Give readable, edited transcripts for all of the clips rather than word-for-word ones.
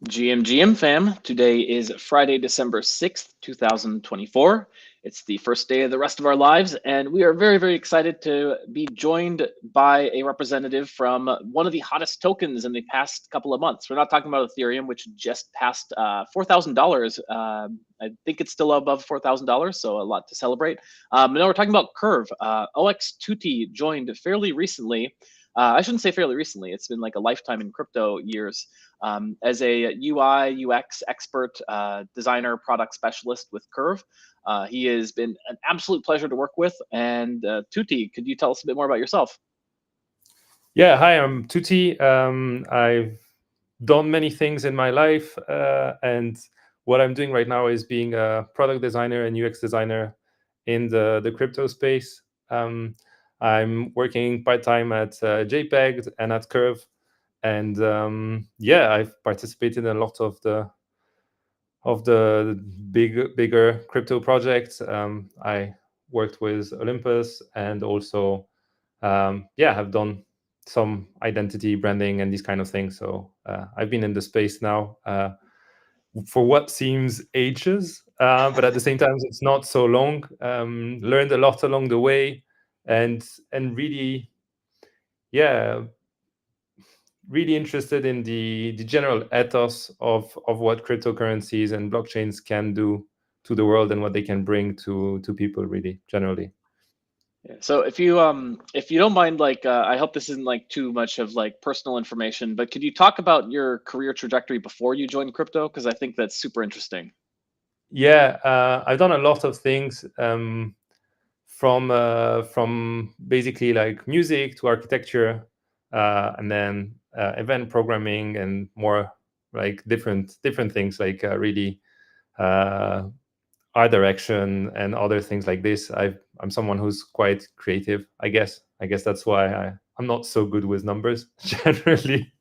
GM fam, today is Friday, December 6th, 2024. It's the first day of the rest of our lives, and we are very, very excited to be joined by a representative from one of the hottest tokens in the past couple of months. We're not talking about Ethereum, which just passed $4,000. I think it's still above $4,000, so a lot to celebrate. No, we're talking about Curve. OX Tutti joined fairly recently. I shouldn't say fairly recently, it's been like a lifetime in crypto years, as a UI, UX expert, designer, product specialist with Curve. He has been an absolute pleasure to work with. And Tuti, could you tell us a bit more about yourself? Yeah, hi, I'm Tuti. I've done many things in my life, and what I'm doing right now is being a product designer and UX designer in the crypto space. I'm working part-time at JPEG and at Curve, and yeah, I've participated in a lot of the bigger crypto projects. I worked with Olympus and also yeah, have done some identity branding and these kind of things. So I've been in the space now for what seems ages, but at the same time, it's not so long. Learned a lot along the way, and really, yeah, really interested in the general ethos of what cryptocurrencies and blockchains can do to the world and what they can bring to people, really generally. Yeah. So if you don't mind, like I hope this isn't like too much of like personal information, but could you talk about your career trajectory before you joined crypto? Because I think that's super interesting. Yeah, I've done a lot of things, from basically like music to architecture, and then event programming and more like different things like really uh, art direction and other things like this. I'm someone who's quite creative, I guess. I guess that's why I'm not so good with numbers generally.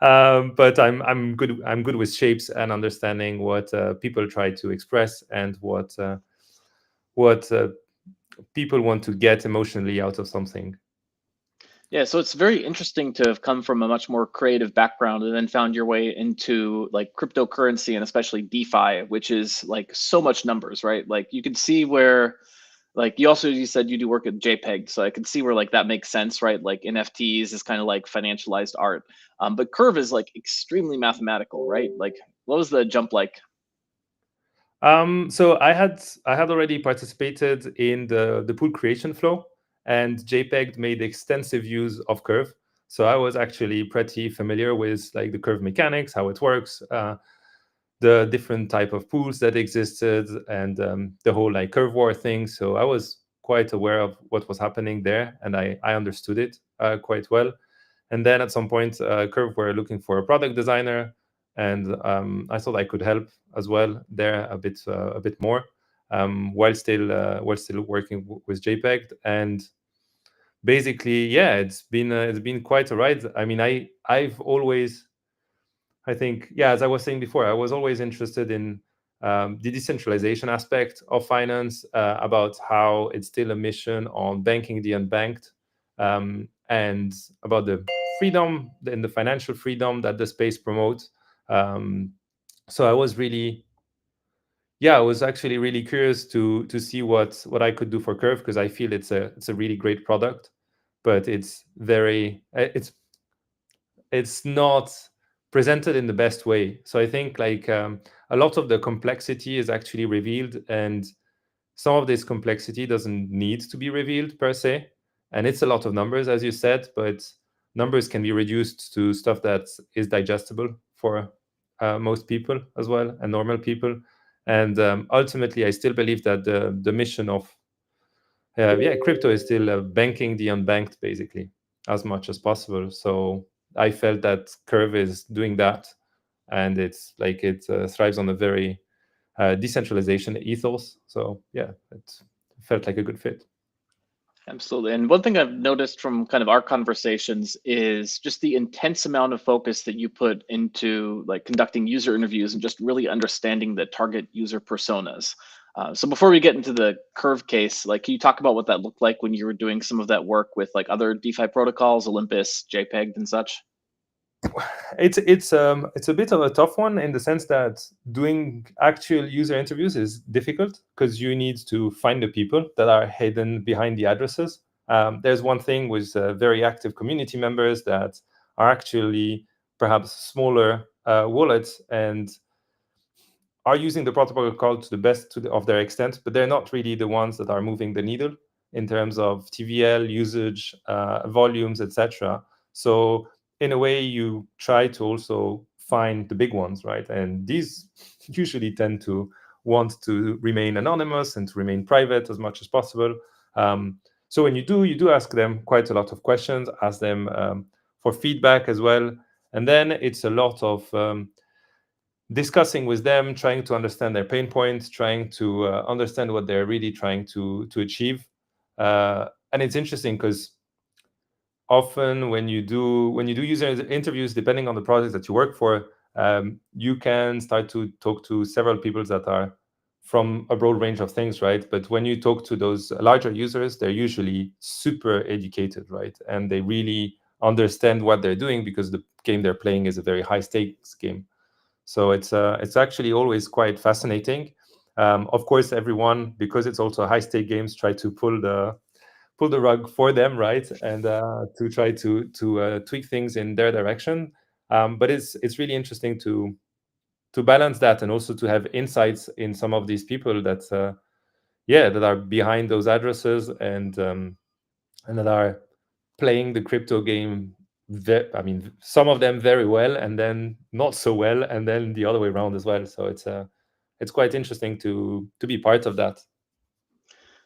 But I'm good with shapes and understanding what people try to express and what people want to get emotionally out of something. Yeah, so it's very interesting to have come from a much more creative background and then found your way into like cryptocurrency and especially DeFi, which is like so much numbers, right? Like you can see where, like you said you do work at JPEG, so I can see where like that makes sense, right? Like NFTs is kind of like financialized art, but Curve is like extremely mathematical, right? Like what was the jump like? So I had already participated in the pool creation flow, and JPEG made extensive use of Curve. So I was actually pretty familiar with like the Curve mechanics, how it works, the different type of pools that existed, and the whole like Curve war thing. So I was quite aware of what was happening there, and I understood it quite well. And then at some point, Curve were looking for a product designer, and I thought I could help as well there a bit more, while still working with JPEG. And basically, yeah, it's been quite a ride. I mean, I've always, I think, yeah, as I was saying before, I was always interested in the decentralization aspect of finance, about how it's still a mission on banking the unbanked, and about the freedom and the financial freedom that the space promotes. Um, so I was actually really curious to see what I could do for Curve, because I feel it's a really great product, but it's not presented in the best way. So I think like a lot of the complexity is actually revealed, and some of this complexity doesn't need to be revealed per se. And it's a lot of numbers, as you said, but numbers can be reduced to stuff that is digestible for most people as well, and normal people. And ultimately, I still believe that the mission of yeah, crypto is still banking the unbanked, basically, as much as possible. So I felt that Curve is doing that, and it's like it thrives on a very decentralization ethos. So yeah, it felt like a good fit. Absolutely. And one thing I've noticed from kind of our conversations is just the intense amount of focus that you put into like conducting user interviews and just really understanding the target user personas. So before we get into the Curve case, like can you talk about what that looked like when you were doing some of that work with like other DeFi protocols, Olympus, JPEG, and such? It's a bit of a tough one in the sense that doing actual user interviews is difficult because you need to find the people that are hidden behind the addresses. There's one thing with very active community members that are actually perhaps smaller wallets and are using the protocol call to the best of their extent, but they're not really the ones that are moving the needle in terms of TVL usage, volumes, etc. So in a way, you try to also find the big ones, right? And these usually tend to want to remain anonymous and to remain private as much as possible. So when you do ask them quite a lot of questions, ask them for feedback as well, and then it's a lot of discussing with them, trying to understand their pain points, trying to understand what they're really trying to achieve. And it's interesting because often when you do user interviews, depending on the project that you work for, you can start to talk to several people that are from a broad range of things, right? But when you talk to those larger users, they're usually super educated, right? And they really understand what they're doing because the game they're playing is a very high stakes game. So it's actually always quite fascinating. Of course, everyone, because it's also high stake games, try to pull the rug for them, right? And to try to tweak things in their direction. But it's really interesting to balance that and also to have insights in some of these people that yeah, that are behind those addresses and that are playing the crypto game. I mean, some of them very well, and then not so well, and then the other way around as well. So it's quite interesting to be part of that.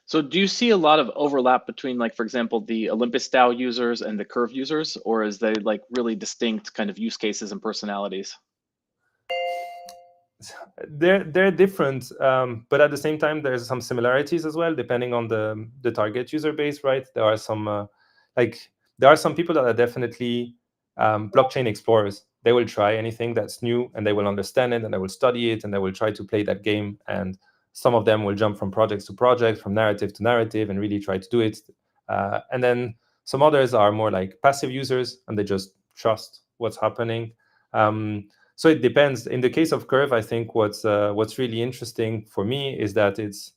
So do you see a lot of overlap between, like, for example, the Olympus DAO users and the Curve users, or is they like really distinct kind of use cases and personalities? They're different, but at the same time, there's some similarities as well, depending on the target user base, right? There are some like there are some people that are definitely blockchain explorers. They will try anything that's new, and they will understand it, and they will study it, and they will try to play that game. And some of them will jump from project to project, from narrative to narrative, and really try to do it. And then some others are more like passive users, and they just trust what's happening. Um, so it depends. In the case of Curve, I think what's really interesting for me is that it's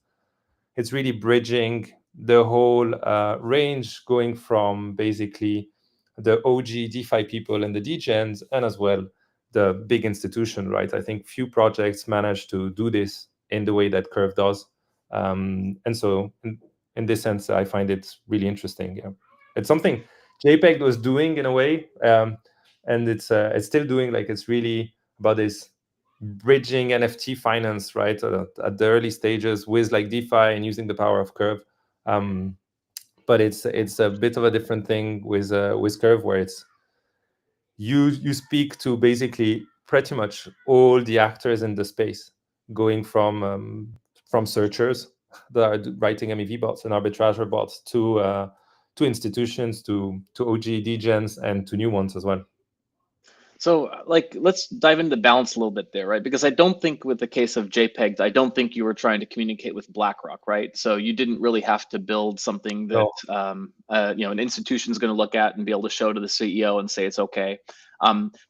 really bridging the whole range, going from basically the OG DeFi people and the degens, and as well the big institution, right? I think few projects manage to do this in the way that Curve does, and so in this sense, I find it really interesting. Yeah, it's something JPEG was doing in a way, and it's still doing. Like it's really about this bridging NFT finance, right, at the early stages with like DeFi and using the power of Curve. Um, but it's a bit of a different thing with Curve, where it's you speak to basically pretty much all the actors in the space, going from searchers that are writing MEV bots and arbitrager bots to institutions, to OG degens, and to new ones as well. So, like, let's dive into the balance a little bit there, right? Because I don't think with the case of JPEGs, I don't think you were trying to communicate with BlackRock, right? So you didn't really have to build something that No. an institution's going to look at and be able to show to the CEO and say it's okay.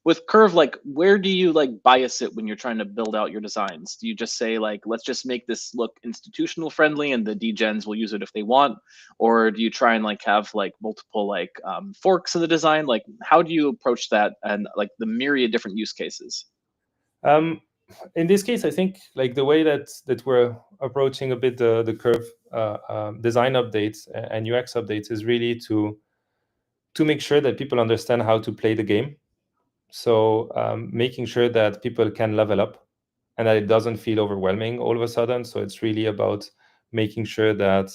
With Curve, like, where do you like bias it when you're trying to build out your designs? Do you just say like, let's just make this look institutional friendly, and the degens will use it if they want, or do you try and like have like multiple like forks in the design? Like, how do you approach that and like the myriad different use cases? Um, in this case, I think like the way that we're approaching a bit the Curve design updates and UX updates is really to make sure that people understand how to play the game. So making sure that people can level up and that it doesn't feel overwhelming all of a sudden. So it's really about making sure that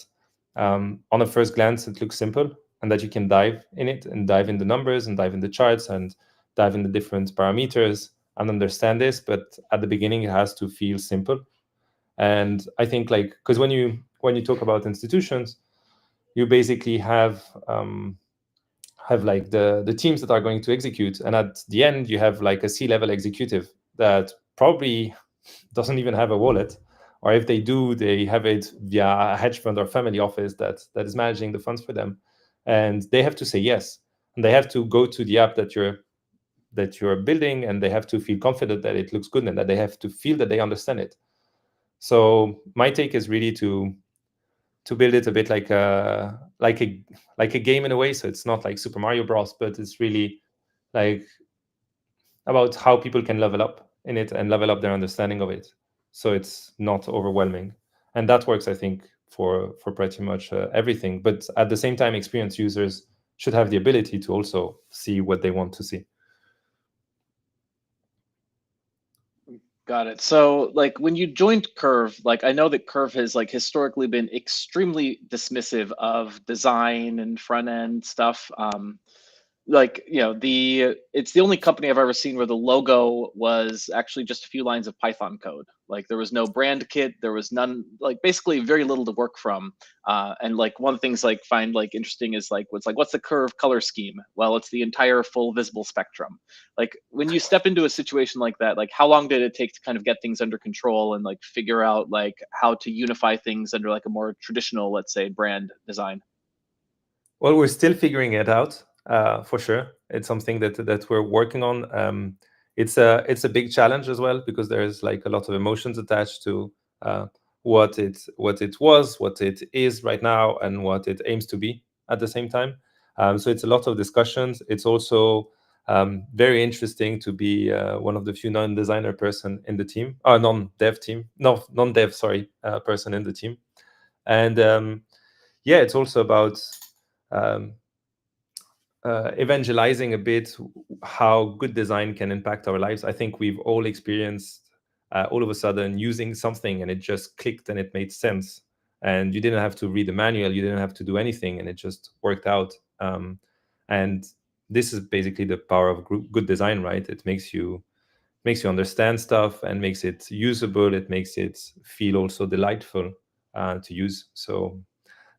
on a first glance it looks simple and that you can dive in it and dive in the numbers and dive in the charts and dive in the different parameters and understand this. But at the beginning, it has to feel simple. And I think like because when you talk about institutions, you basically have like the teams that are going to execute, and at the end you have like a C-level executive that probably doesn't even have a wallet, or if they do, they have it via a hedge fund or family office that is managing the funds for them, and they have to say yes, and they have to go to the app that you're building, and they have to feel confident that it looks good and that they have to feel that they understand it. So my take is really to build it a bit like a game in a way. So it's not like Super Mario Bros, but it's really like about how people can level up in it and level up their understanding of it. So it's not overwhelming, and that works, I think, for pretty much everything. But at the same time, experienced users should have the ability to also see what they want to see. Got it. So, like, when you joined Curve, like, I know that Curve has like historically been extremely dismissive of design and front end stuff. Like, you know, it's the only company I've ever seen where the logo was actually just a few lines of Python code. Like, there was no brand kit, there was none, like basically very little to work from. And like one of the things like find like interesting is like what's the Curve color scheme? Well, it's the entire full visible spectrum. Like when you step into a situation like that, like how long did it take to kind of get things under control and like figure out like how to unify things under like a more traditional, let's say, brand design? Well, we're still figuring it out, for sure. It's something that we're working on. It's a big challenge as well, because there's like a lot of emotions attached to what it was, what it is right now, and what it aims to be at the same time. So it's a lot of discussions. It's also very interesting to be one of the few non-designer person in the team, non-dev team, no, non-dev, sorry, person in the team. And yeah, it's also about um, evangelizing a bit how good design can impact our lives. I think we've all experienced all of a sudden using something and it just clicked and it made sense. And you didn't have to read the manual, you didn't have to do anything, and it just worked out. And this is basically the power of good design, right? It makes you understand stuff and makes it usable. It makes it feel also delightful to use. So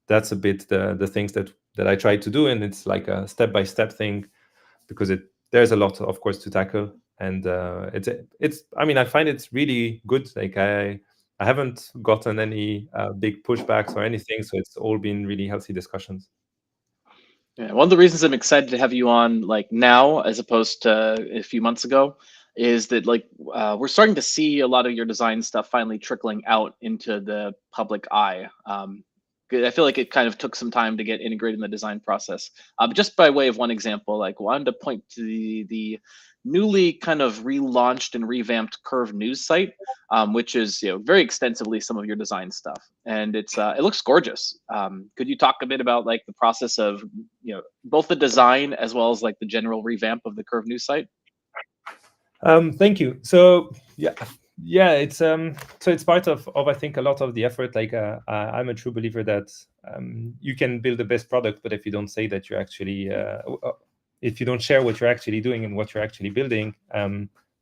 that's a bit the things that I try to do, and it's like a step by step thing, because there's a lot, of course, to tackle, and it's I mean, I find it's really good. Like I haven't gotten any big pushbacks or anything, so it's all been really healthy discussions. Yeah, one of the reasons I'm excited to have you on like now as opposed to a few months ago is that like we're starting to see a lot of your design stuff finally trickling out into the public eye. 'Cause I feel like it kind of took some time to get integrated in the design process. Just by way of one example, like wanted to point to the newly kind of relaunched and revamped Curve news site, which is very extensively some of your design stuff, and it looks gorgeous. Could you talk a bit about like the process of both the design as well as like the general revamp of the Curve news site? Thank you. So yeah, it's part of I think a lot of the effort. Like I'm a true believer that you can build the best product, but if you don't say that you're actually if you don't share what you're actually doing and what you're actually building,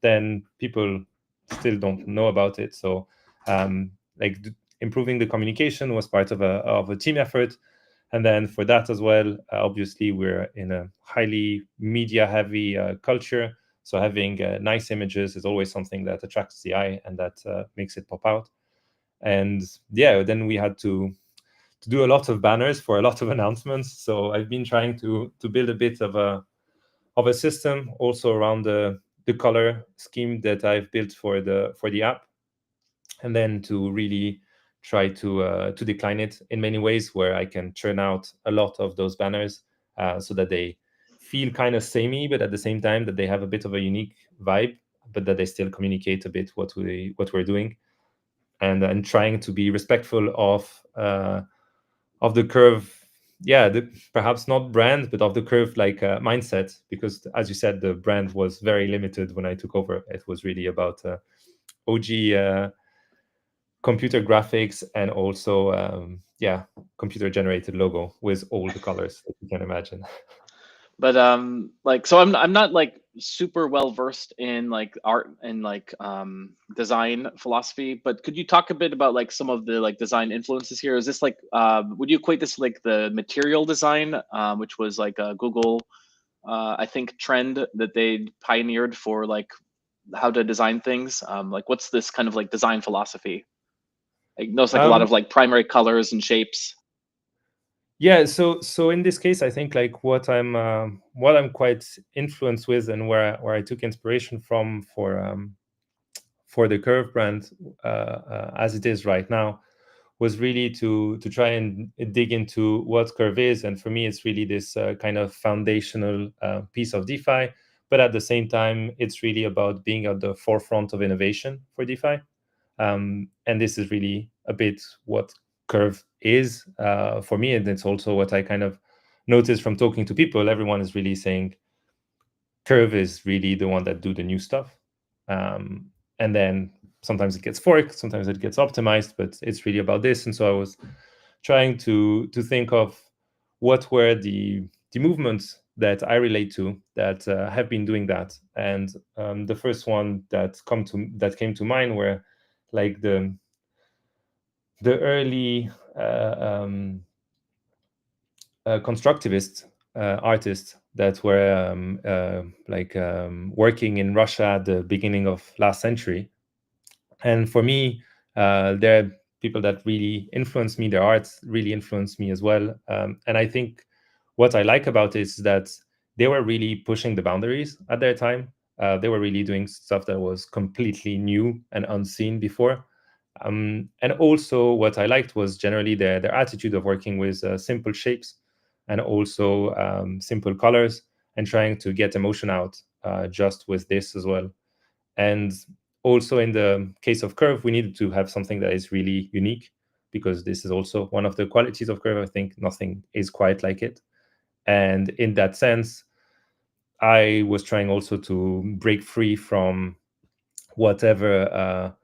then people still don't know about it. So like improving the communication was part of a team effort. And then for that as well, obviously we're in a highly media heavy culture, so having nice images is always something that attracts the eye and that makes it pop out. And yeah, then we had to do a lot of banners for a lot of announcements. So I've been trying to build a bit of a system also around the color scheme that I've built for the app, and then to really try to decline it in many ways, where I can churn out a lot of those banners so that they feel kind of samey, but at the same time that they have a bit of a unique vibe, but that they still communicate a bit what we're doing, and trying to be respectful of the Curve. Yeah, perhaps not brand, but of the Curve like mindset, because as you said, the brand was very limited when I took over. It was really about OG computer graphics, and also yeah, computer generated logo with all the colors that you can imagine. But like so I'm not like super well versed in like art and like design philosophy, but could you talk a bit about like some of the like design influences here? Is this like would you equate this to, like the material design, which was like a Google I think trend that they pioneered for like how to design things? Like what's this kind of like design philosophy? I know it's like a lot um of like primary colors and shapes. Yeah, so in this case, I think like what I'm quite influenced with, and where I took inspiration from for the Curve brand as it is right now, was really to try and dig into what Curve is. And for me, it's really this kind of foundational piece of DeFi, but at the same time, it's really about being at the forefront of innovation for DeFi. And this is really a bit what Curve is for me, and it's also what I kind of noticed from talking to people. Everyone is really saying Curve is really the one that do the new stuff. And then sometimes it gets forked, sometimes it gets optimized, but it's really about this. And so I was trying to think of what were the movements that I relate to that have been doing that. And the first one that came to mind were like the early constructivist artists that were working in Russia at the beginning of last century. And for me, there are people that really influence me. Their art really influenced me as well. And I think what I like about it is that they were really pushing the boundaries at their time. They were really doing stuff that was completely new and unseen before. And also, what I liked was generally their attitude of working with simple shapes and also simple colors, and trying to get emotion out just with this as well. And also, in the case of Curve, we needed to have something that is really unique, because this is also one of the qualities of Curve. I think nothing is quite like it. And in that sense, I was trying also to break free from whatever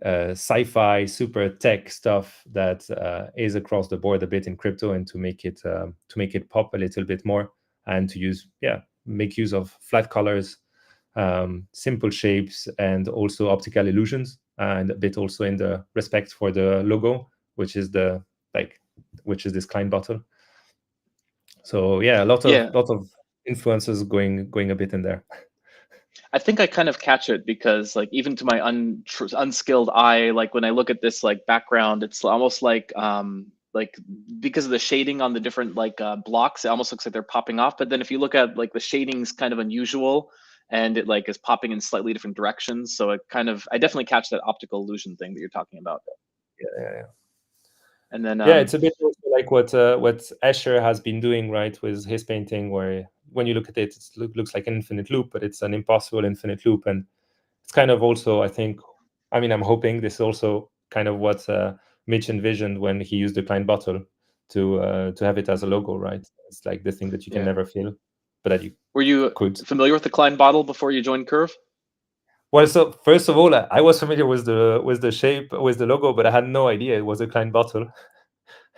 sci-fi super tech stuff that is across the board a bit in crypto, and to make it pop a little bit more, and to make use of flat colors, simple shapes, and also optical illusions, and a bit also in the respect for the logo, which is like which is this Klein bottle. So yeah, Yeah, lot of influences going a bit in there. I think I kind of catch it because, like, even to my unskilled eye, like when I look at this like background, it's almost like because of the shading on the different like blocks, it almost looks like they're popping off. But then if you look at like the shading's kind of unusual, and it like is popping in slightly different directions, so it kind of I definitely catch that optical illusion thing that you're talking about. Yeah. And then Yeah, it's a bit also like what Escher has been doing, right, with his painting, where when you look at it, looks like an infinite loop, but it's an impossible infinite loop. And it's kind of also, I think, I mean, I'm hoping this is also kind of what Mitch envisioned when he used the Klein bottle to have it as a logo, right? It's like the thing that you can yeah, never feel, but that you were you could. familiar with the Klein bottle before you joined Curve? Well, so first of all, I was familiar with the shape, with the logo, but I had no idea it was a Klein bottle.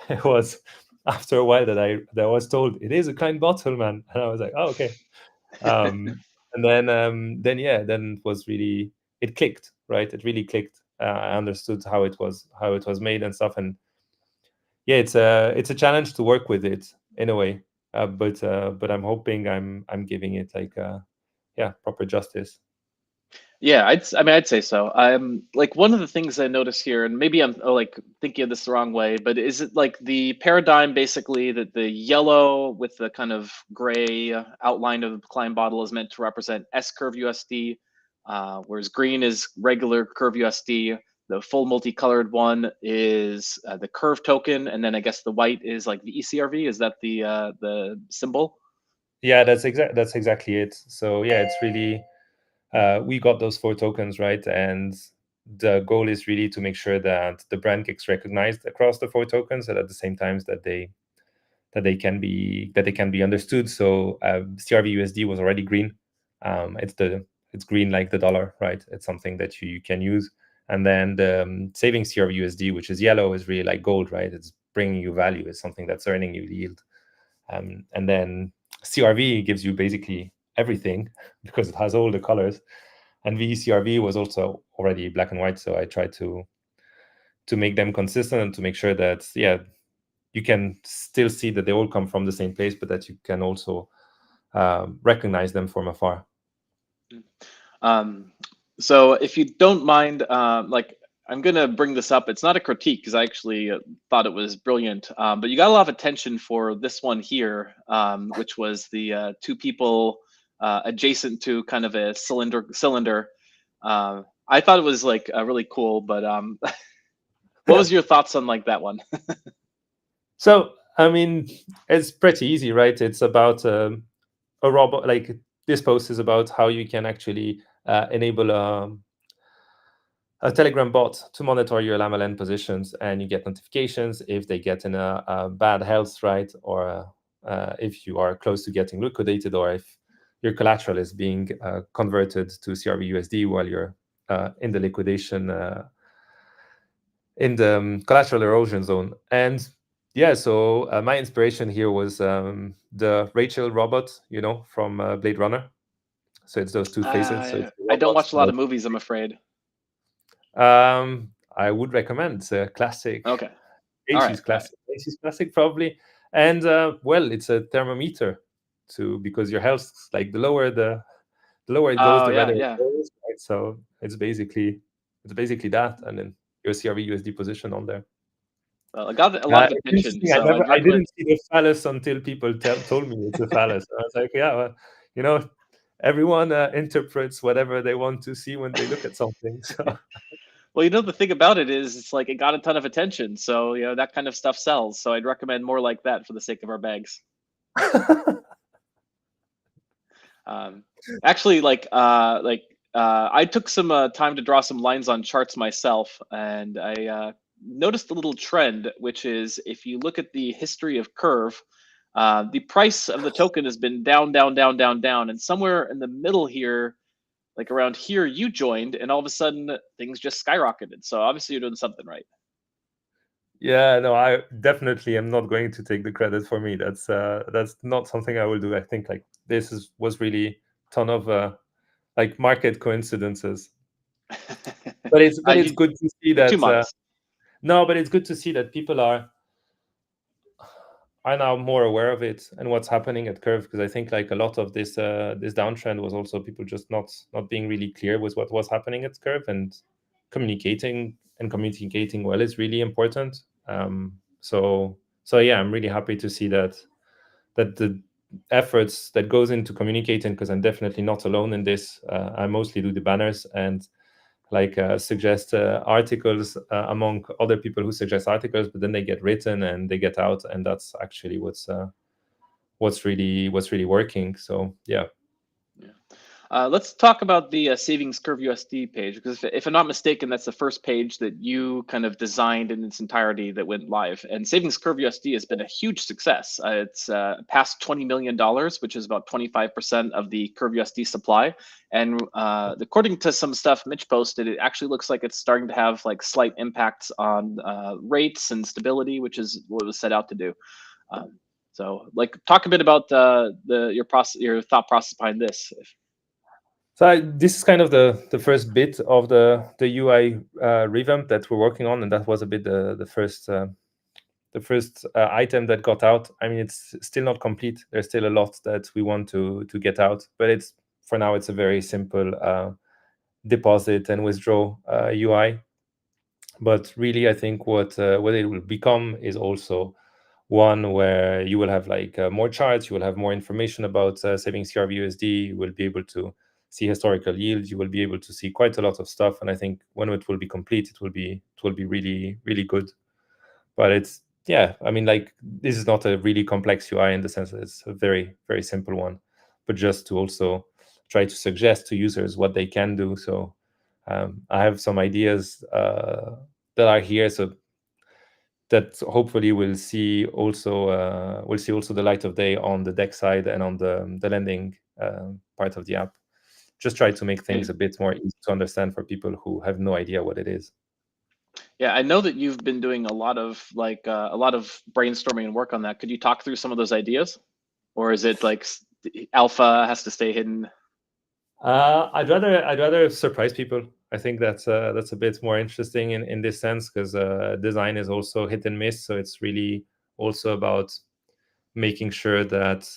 It was after a while that I was told it is a Klein bottle, man, and I was like, oh, okay. And then yeah, then it was really, it clicked, right? It really clicked. I understood how it was made and stuff. And yeah, it's a challenge to work with it in a way, but I'm hoping I'm giving it like yeah, proper justice. Yeah, I mean, I'd say so. Like one of the things I notice here, and maybe I'm like thinking of this the wrong way, but is it like the paradigm basically that the yellow with the kind of gray outline of the Klein bottle is meant to represent S curve USD, whereas green is regular curve USD. The full multicolored one is the curve token, and then I guess the white is like the ECRV. Is that the symbol? Yeah, that's exactly it. So yeah, it's really we got those 4 tokens, right? And the goal is really to make sure that the brand gets recognized across the 4 tokens, and at the same time that they can be understood. So CRV-USD was already green. It's green like the dollar, right? It's something that you can use. And then the savings CRV-USD, which is yellow, is really like gold, right? It's bringing you value. It's something that's earning you yield. And then CRV gives you basically everything because it has all the colors. And VCRV was also already black and white, so I tried to make them consistent and to make sure that yeah, you can still see that they all come from the same place, but that you can also recognize them from afar. Um, so if you don't mind, like I'm gonna bring this up. It's not a critique because I actually thought it was brilliant. But you got a lot of attention for this one here, which was the two people adjacent to kind of a cylinder. I thought it was like really cool. But what was your thoughts on like that one? So, I mean, it's pretty easy, right? It's about a robot. Like this post is about how you can actually enable a Telegram bot to monitor your Llama land positions, and you get notifications if they get in a bad health, right? Or if you are close to getting liquidated, or if your collateral is being converted to CRV-USD while you're in the liquidation, in the collateral erosion zone. And yeah, so my inspiration here was the Rachel robot, from Blade Runner. So it's those two faces. So it's the I don't robot. watch a lot of movies, I'm afraid. I would recommend. It's a classic, Okay. All 80s right. All right. classic, 80s classic probably. And well, it's a thermometer because your health, like the lower it goes, Oh the yeah, redder it yeah. goes, right? So it's basically that, and then your CRV USD position on there. Well, I got a lot of It's attention, interesting. I so never, I'd I recommend. didn't see the phallus until people told me it's a phallus. I was like, yeah, well, you know, everyone interprets whatever they want to see when they look at something. So Well, the thing about it is, it's like it got a ton of attention, so that kind of stuff sells. So I'd recommend more like that for the sake of our bags. Um, Actually, I took some time to draw some lines on charts myself, and I noticed a little trend, which is if you look at the history of Curve, the price of the token has been down, down, down, down, down, and somewhere in the middle here, like around here, you joined, and all of a sudden things just skyrocketed. So obviously you're doing something right. yeah, no, I definitely am not going to take the credit for me. That's not something I will do. I think like was really ton of like market coincidences. But it's You, good to see you're too that modest. no, but it's good to see that people are now more aware of it and what's happening at Curve, because I think like a lot of this downtrend was also people just not being really clear with what was happening at Curve, and communicating well is really important. So yeah, I'm really happy to see that the efforts that goes into communicating, because I'm definitely not alone in this. I mostly do the banners and like suggest articles among other people who suggest articles, but then they get written and they get out, and that's actually what's really working. So yeah. Yeah. Let's talk about the Savings Curve USD page, because if I'm not mistaken, that's the first page that you kind of designed in its entirety that went live. And Savings Curve USD has been a huge success. It's past $20 million, which is about 25% of the Curve USD supply. And according to some stuff Mitch posted, it actually looks like it's starting to have like slight impacts on rates and stability, which is what it was set out to do. So, like, talk a bit about your thought process behind this. So this is kind of the first bit of the UI revamp that we're working on, and that was a bit the first item that got out. I mean, it's still not complete. There's still a lot that we want to get out, but it's for now it's a very simple deposit and withdraw UI. But really, I think what it will become is also one where you will have like more charts, you will have more information about saving CRV-USD, you will be able to see historical yields, you will be able to see quite a lot of stuff. And I think when it will be complete, it will be really, really good. But it's, yeah, I mean, like, this is not a really complex UI in the sense that it's a very, very simple one, but just to also try to suggest to users what they can do. So I have some ideas that are here, so that hopefully will see also the light of day on the deck side and on the lending part of the app. Just try to make things Hey, a bit more easy to understand for people who have no idea what it is. yeah, I know that you've been doing a lot of brainstorming and work on that. Could you talk through some of those ideas, or is it like alpha has to stay hidden? I'd rather surprise people. I think that's a bit more interesting in this sense, because design is also hit and miss. So it's really also about making sure that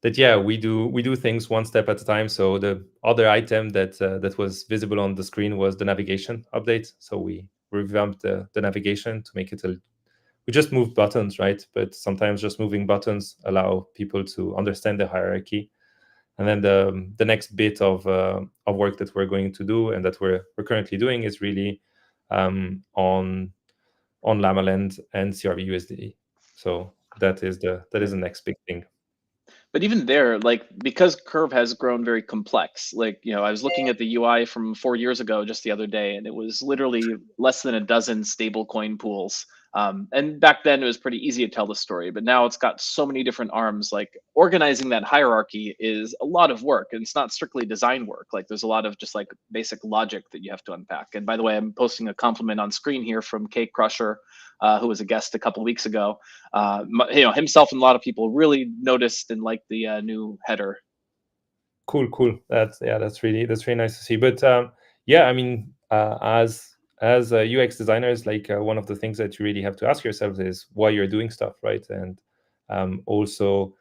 that yeah, we do things one step at a time. So the other item that was visible on the screen was the navigation update. So we revamped the navigation to make it we just moved buttons, right? But sometimes just moving buttons allow people to understand the hierarchy. And then the next bit of work that we're going to do and that we're currently doing is really on LlamaLand and CRV USD. So that is the next big thing. But even there, like because Curve has grown very complex, like I was looking at the UI from 4 years ago just the other day, and it was literally less than a dozen stablecoin pools. And back then it was pretty easy to tell the story, but now it's got so many different arms. Like organizing that hierarchy is a lot of work, and it's not strictly design work. Like there's a lot of just like basic logic that you have to unpack. And by the way, I'm posting a compliment on screen here from Cake Crusher, who was a guest a couple weeks ago. Himself and a lot of people really noticed and liked the new header. Cool. That's really nice to see. But yeah, I mean, as UX designers, like one of the things that you really have to ask yourselves is why you're doing stuff, right? And also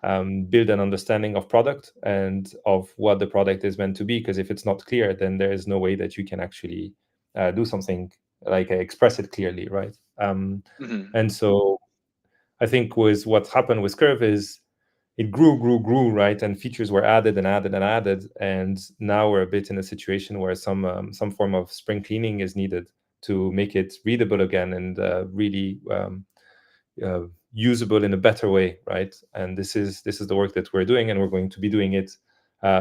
build an understanding of product and of what the product is meant to be. Because if it's not clear, then there is no way that you can actually do something like express it clearly, right? Mm-hmm. And so I think with what happened with Curve is it grew, right? And features were added and added and added, and now we're a bit in a situation where some form of spring cleaning is needed to make it readable again and really usable in a better way, right? And this is the work that we're doing, and we're going to be doing it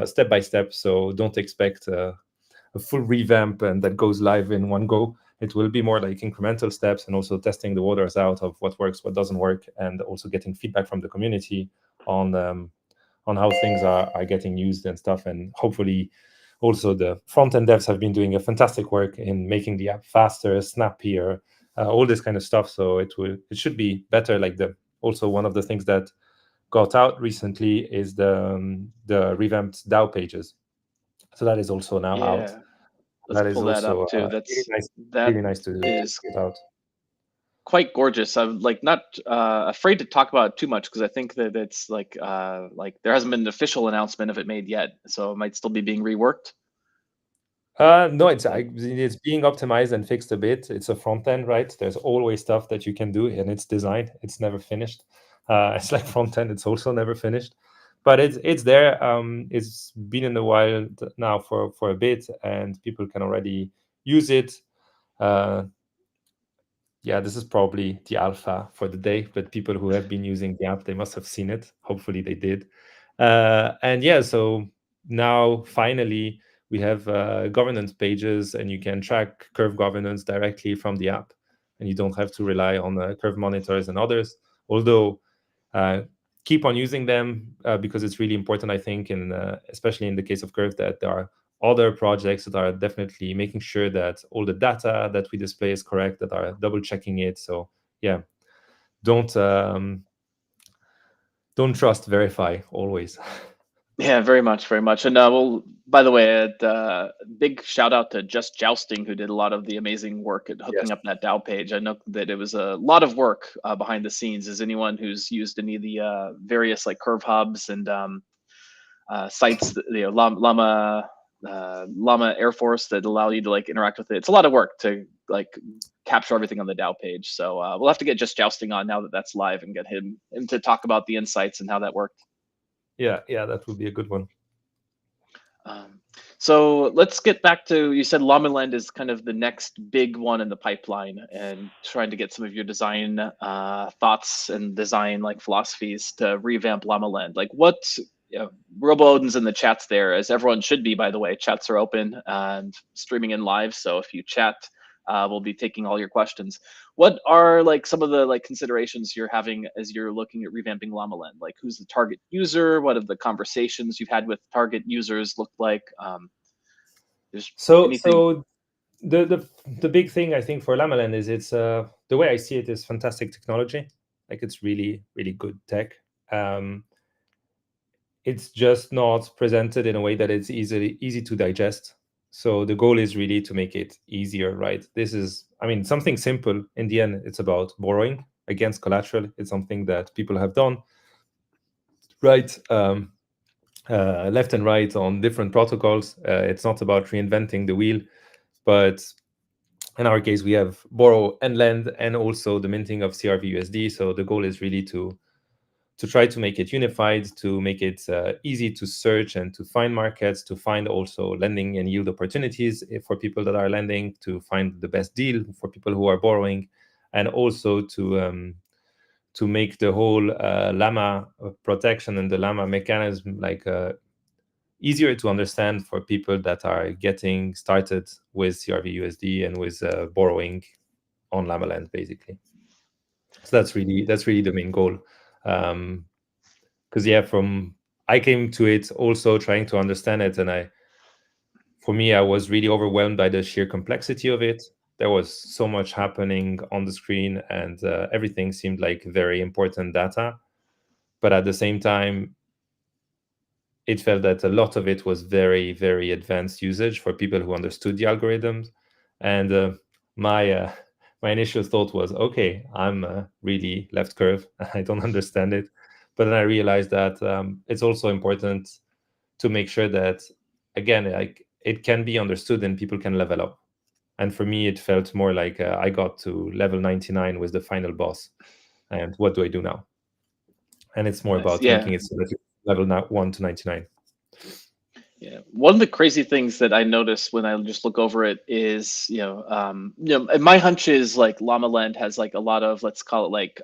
step by step. So don't expect a full revamp and that goes live in one go. It will be more like incremental steps and also testing the waters out of what works, what doesn't work, and also getting feedback from the community on how things are getting used and stuff. And hopefully also the front end devs have been doing a fantastic work in making the app faster, snappier, all this kind of stuff. So it should be better. Like also one of the things that got out recently is the revamped DAO pages. So that is also now out. Yeah, let's That is pull that also up too. That really nice to is check it out. quite gorgeous. I'm like not afraid to talk about it too much because I think that it's like there hasn't been an official announcement of it made yet, so it might still be being reworked. No, it's being optimized and fixed a bit. It's a front end, right? There's always stuff that you can do, and it's designed. It's never finished. It's like front end. It's also never finished, but it's there. It's been in the wild now for a bit, and people can already use it. Uh, yeah, this is probably the alpha for the day, but people who have been using the app, they must have seen it. Hopefully they did. And yeah, so now finally we have governance pages, and you can track Curve governance directly from the app, and you don't have to rely on Curve monitors and others. Although uh, keep on using them because it's really important, I think, in especially in the case of Curve, that there are other projects that are definitely making sure that all the data that we display is correct, that are double checking it. So yeah, don't don't trust, verify always. Yeah, very much, very much. And well, by the way, big shout out to Just Jousting, who did a lot of the amazing work at Yes. hooking up that DAO page. I know that it was a lot of work behind the scenes. Is anyone who's used any of the various like Curve hubs and sites, Llama Air Force that allow you to like interact with it? It's a lot of work to like capture everything on the DAO page. So we'll have to get Just Jousting on now that that's live and get him to talk about the insights and how that worked. Yeah, that would be a good one. So let's get back to, you said LlamaLand is kind of the next big one in the pipeline, and trying to get some of your design thoughts and design like philosophies to revamp LlamaLand. Like what, Robo Odin's in the chats there, as everyone should be, by the way. Chats are open and streaming in live. So if you chat, we'll be taking all your questions. What are like some of the like considerations you're having as you're looking at revamping LlamaLand? Like who's the target user? What have the conversations you've had with target users looked like? There's So anything? the big thing I think for LlamaLand is it's the way I see it is fantastic technology. Like it's really really good tech. It's just not presented in a way that it's easy to digest. So the goal is really to make it easier, right? This is, I mean, something simple. In the end, it's about borrowing against collateral. It's something that people have done right, left and right on different protocols. It's not about reinventing the wheel, but in our case, we have borrow and lend, and also the minting of CRV-USD. So the goal is really to try to make it unified, to make it easy to search and to find markets, to find also lending and yield opportunities for people that are lending, to find the best deal for people who are borrowing, and also to make the whole Llama protection and the Llama mechanism like easier to understand for people that are getting started with CRV-USD and with borrowing on Llama Land, basically. So that's really the main goal. Because yeah, from I came to it also trying to understand it, and for me, I was really overwhelmed by the sheer complexity of it. There was so much happening on the screen, and everything seemed like very important data. But at the same time, it felt that a lot of it was very, very advanced usage for people who understood the algorithms. And my my initial thought was, okay, I'm really left curve. I don't understand it. But then I realized that it's also important to make sure that, again, like it can be understood and people can level up. And for me, it felt more like I got to level 99 with the final boss. And what do I do now? And it's more Nice. about Yeah. making it so that you level 1 to 99. Yeah, one of the crazy things that I notice when I just look over it is, and my hunch is like Llama Land has like a lot of, let's call it like,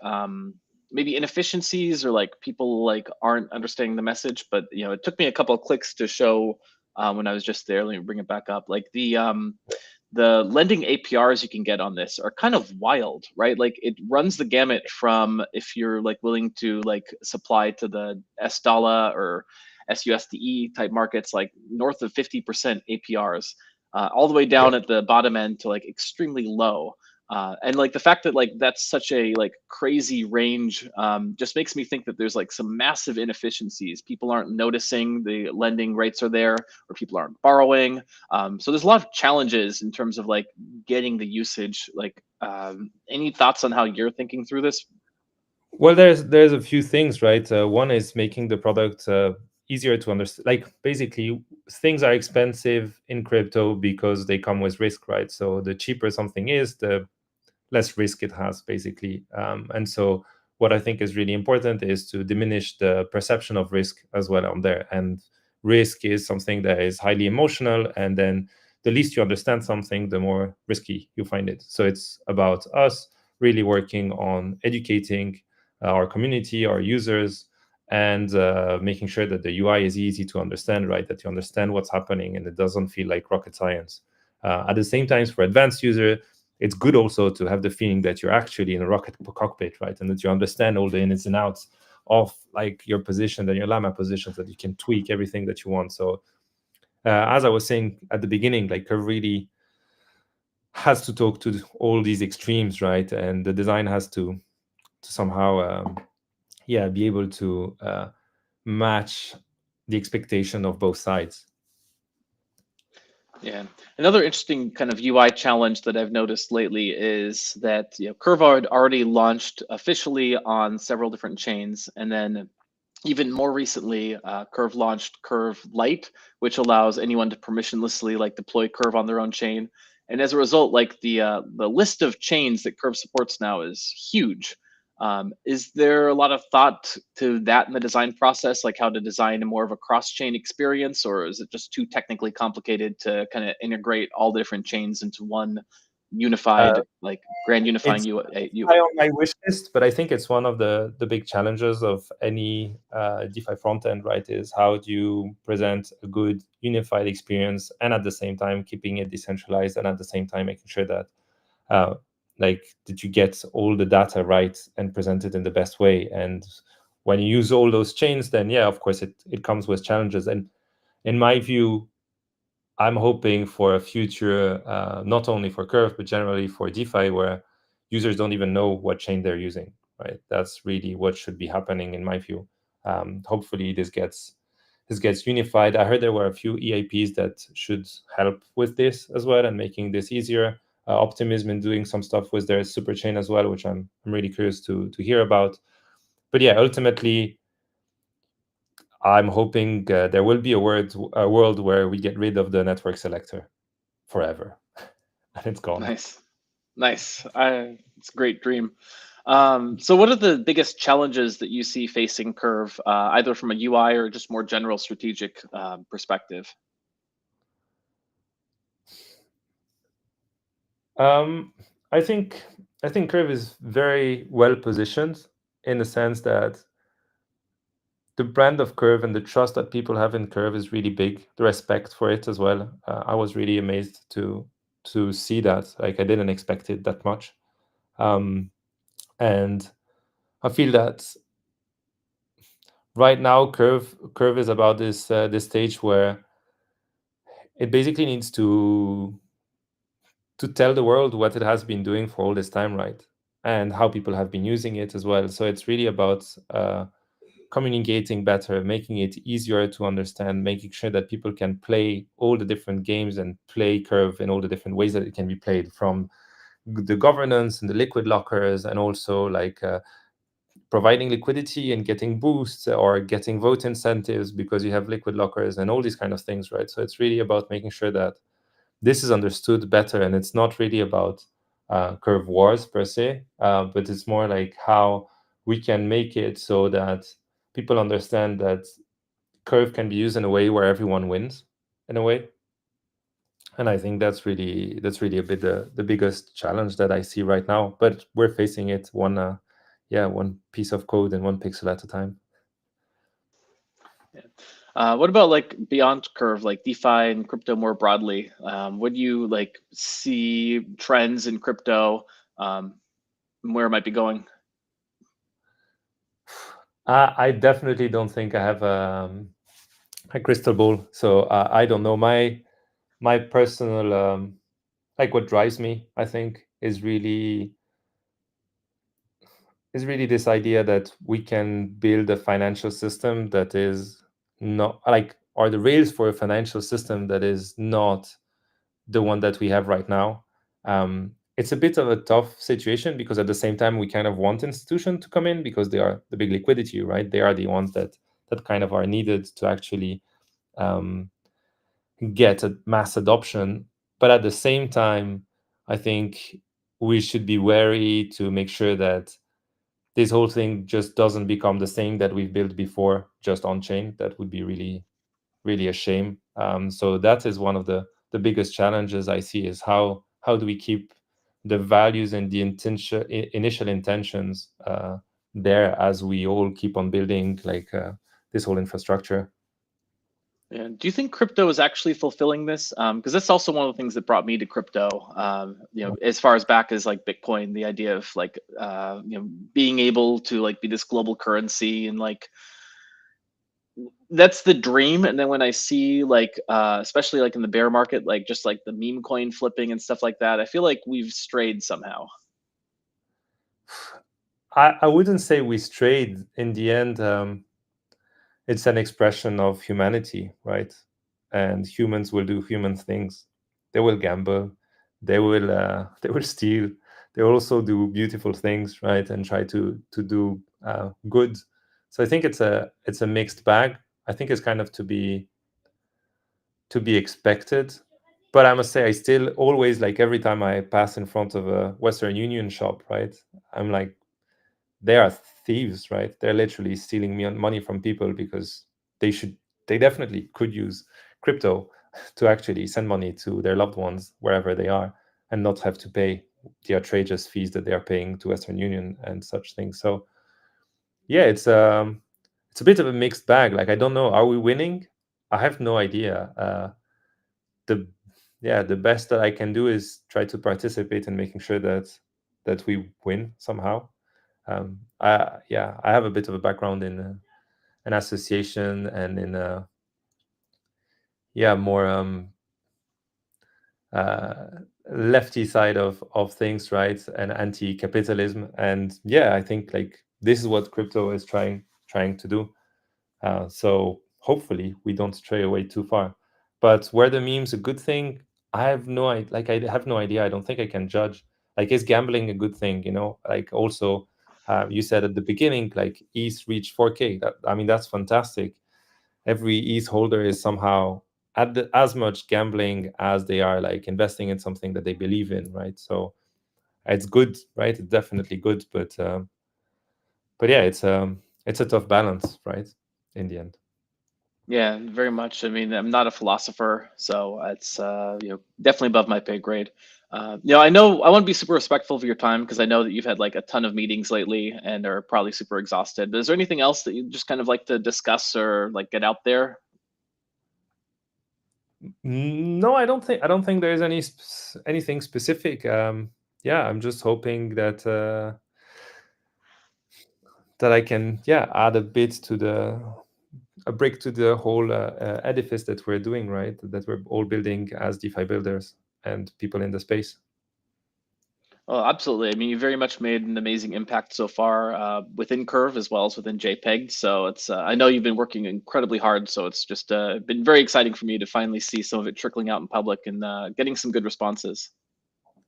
maybe inefficiencies or like people like aren't understanding the message. But it took me a couple of clicks to show when I was just there. Let me bring it back up. Like the lending APRs you can get on this are kind of wild, right? Like it runs the gamut from if you're like willing to like supply to the S dollar or SUSDE type markets, like north of 50% APRs, all the way Yeah. down at the bottom end to like extremely low. And like the fact that like that's such a like crazy range just makes me think that there's like some massive inefficiencies. People aren't noticing the lending rates are there, or people aren't borrowing. So there's a lot of challenges in terms of like getting the usage. Like, any thoughts on how you're thinking through this? Well, there's a few things, right? One is making the product easier to understand. Like basically, things are expensive in crypto because they come with risk, right? So the cheaper something is, the less risk it has, basically. And so what I think is really important is to diminish the perception of risk as well on there. And risk is something that is highly emotional, and then the least you understand something, the more risky you find it. So it's about us really working on educating our community, our users, and making sure that the UI is easy to understand, right? That you understand what's happening and it doesn't feel like rocket science. At the same time, for advanced user, it's good also to have the feeling that you're actually in a rocket cockpit, right? And that you understand all the ins and outs of like your position and your Llama positions, that you can tweak everything that you want. So as I was saying at the beginning, like Curve really has to talk to all these extremes, right? And the design has to somehow be able to match the expectation of both sides. Yeah. Another interesting kind of UI challenge that I've noticed lately is that Curve had already launched officially on several different chains, and then even more recently, Curve launched Curve Lite, which allows anyone to permissionlessly like deploy Curve on their own chain. And as a result, like the list of chains that Curve supports now is huge. Is there a lot of thought to that in the design process, like how to design a more of a cross-chain experience, or is it just too technically complicated to kind of integrate all the different chains into one Uh, unified, like grand unifying it's UI? high on my wish list, but I think it's one of the big challenges of any DeFi front end, right? Is how do you present a good unified experience and at the same time keeping it decentralized, and at the same time making sure that uh, like that you get all the data right and present it in the best way. And when you use all those chains, then yeah, of course it comes with challenges. And in my view, I'm hoping for a future, not only for Curve, but generally for DeFi, where users don't even know what chain they're using, right? That's really what should be happening in my view. Hopefully this gets unified. I heard there were a few EIPs that should help with this as well and making this easier. Optimism in doing some stuff with their super chain as well, which I'm really curious to hear about. But yeah, ultimately, I'm hoping there will be a world where we get rid of the network selector forever, and it's gone. Nice, nice. It's a great dream. So, what are the biggest challenges that you see facing Curve, either from a UI or just more general strategic perspective? Um, I think I think Curve is very well positioned in the sense that the brand of Curve and the trust that people have in Curve is really big. The respect for it as well. I was really amazed to see that. Like I didn't expect it that much, and I feel that right now Curve is about this stage where it basically needs to tell the world what it has been doing for all this time, right? And how people have been using it as well. So it's really about communicating better, making it easier to understand, making sure that people can play all the different games and play Curve in all the different ways that it can be played, from the governance and the liquid lockers, and also like providing liquidity and getting boosts or getting vote incentives because you have liquid lockers and all these kind of things, right? So it's really about making sure that this is understood better, and it's not really about curve wars per se, but it's more like how we can make it so that people understand that curve can be used in a way where everyone wins in a way. And I think that's really a bit the biggest challenge that I see right now, but we're facing it one piece of code and one pixel at a time. Yeah. What about like beyond Curve, like DeFi and crypto more broadly? What do you like see trends in crypto? And where it might be going? I definitely don't think I have a crystal ball, so I don't know. My personal like what drives me, I think, is really this idea that we can build a financial system that is not like, or the rails for a financial system that is not the one that we have right now. It's a bit of a tough situation because at the same time we kind of want institution to come in because they are the big liquidity, right? They are the ones that kind of are needed to actually um, get a mass adoption. But at the same time, I think we should be wary to make sure that this whole thing just doesn't become the thing that we've built before, just on chain. That would be really, really a shame. So that is one of the biggest challenges I see, is how do we keep the values and the initial intentions there as we all keep on building like this whole infrastructure. Yeah. Do you think crypto is actually fulfilling this? Because that's also one of the things that brought me to crypto. As far as back as like Bitcoin, the idea of like being able to like be this global currency and like that's the dream. And then when I see like especially like in the bear market, like just like the meme coin flipping and stuff like that, I feel like we've strayed somehow. I wouldn't say we strayed in the end. It's an expression of humanity, right? And humans will do human things. They will gamble, they will they will steal, they will also do beautiful things, right? And try to do good. So I think it's a mixed bag. I think it's kind of to be expected. But I must say, I still always, like, every time I pass in front of a Western Union shop, right? I'm like, they are thieves, right? They're literally stealing money from people because they definitely could use crypto to actually send money to their loved ones wherever they are and not have to pay the outrageous fees that they are paying to Western Union and such things. So yeah, it's a bit of a mixed bag. Like, I don't know, are we winning? I have no idea. The Yeah, the best that I can do is try to participate in making sure that we win somehow. I have a bit of a background in an association and in more uh, lefty side of things, right? And anti-capitalism. And yeah, I think like this is what crypto is trying to do. So hopefully we don't stray away too far. But were the memes a good thing? I have no idea. Like, I have no idea. I don't think I can judge. Like, is gambling a good thing? Like, also, you said at the beginning, like ETH reached 4K. I mean, that's fantastic. every ETH holder is somehow as much gambling as they are like investing in something that they believe in, right? So it's good, right? It's definitely good, but yeah, it's a tough balance, right? In the end. Yeah, very much. I mean, I'm not a philosopher, so it's definitely above my pay grade. I know I want to be super respectful of your time because I know that you've had like a ton of meetings lately and are probably super exhausted. But is there anything else that you just kind of like to discuss or like get out there? No, I don't think there's anything specific. Yeah, I'm just hoping that that I can, yeah, add a brick to the whole edifice that we're doing, right? That we're all building as DeFi builders and people in the space. Oh, absolutely. I mean, you very much made an amazing impact so far within Curve as well as within JPEG. So it's I know you've been working incredibly hard. So it's just been very exciting for me to finally see some of it trickling out in public and getting some good responses.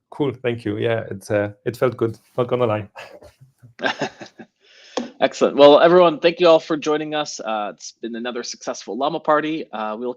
Cool, thank you. Yeah, it felt good. Not gonna lie. Excellent. Well, everyone, thank you all for joining us. It's been another successful Llama Party. We'll